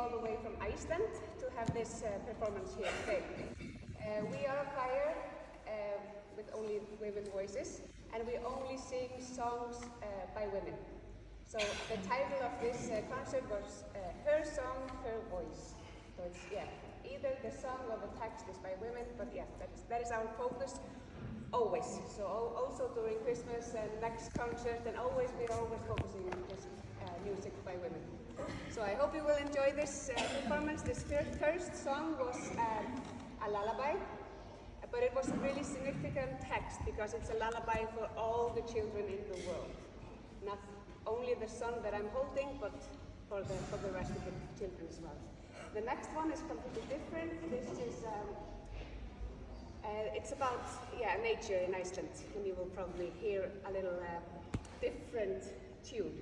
all the way from Iceland to have this performance here today. We are a choir with only women voices, and we only sing songs by women. So the title of this concert was Her Song, Her Voice. So it's, either the song or the text is by women, but that is our focus always. So also during Christmas and next concert, and we're always focusing on this music by women. So I hope you will enjoy this performance. This first song was a lullaby, but it was a really significant text because it's a lullaby for all the children in the world. Not only the son that I'm holding, but for the rest of the children as well. The next one is completely different. This is, it's about nature in Iceland, and you will probably hear a little different tune.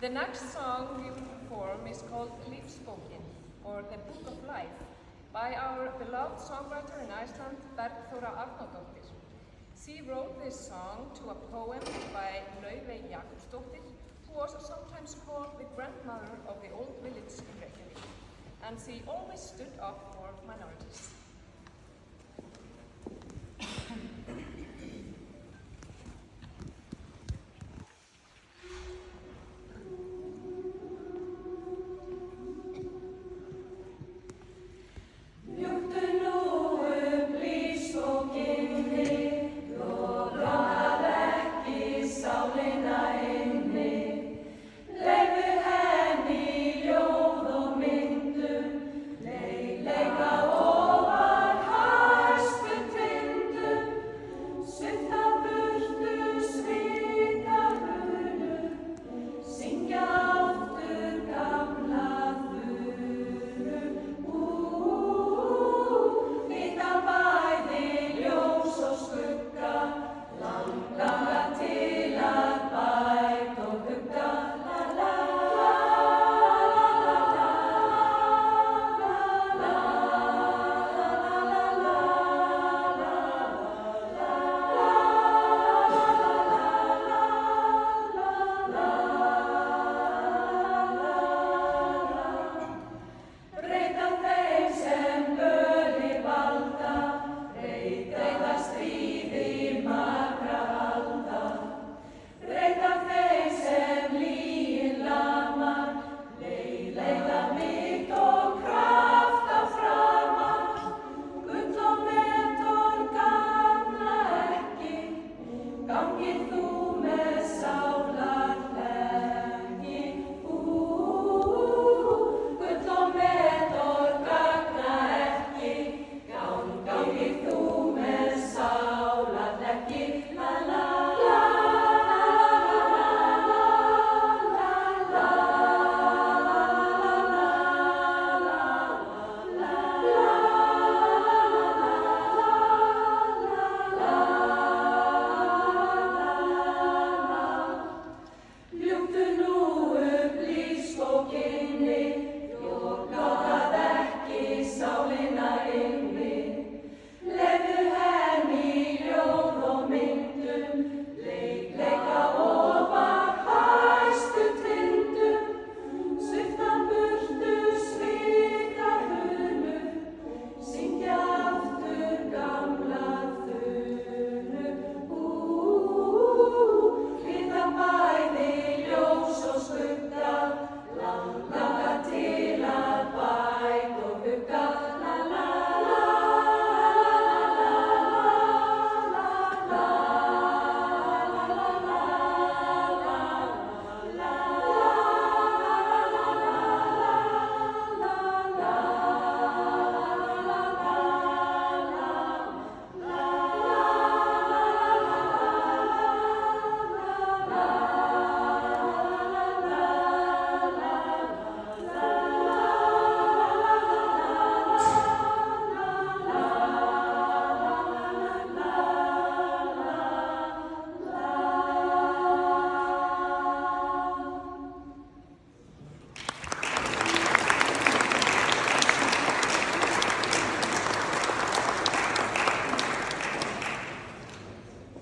The next song we will perform is called Lífsbókin, or The Book of Life, by our beloved songwriter in Iceland, Bergþóra Arnardóttir. She wrote this song to a poem by Laufey Jakobsdóttir, who was sometimes called the grandmother of the old village in Reykjavík, and she always stood up for minorities. Lífsbókin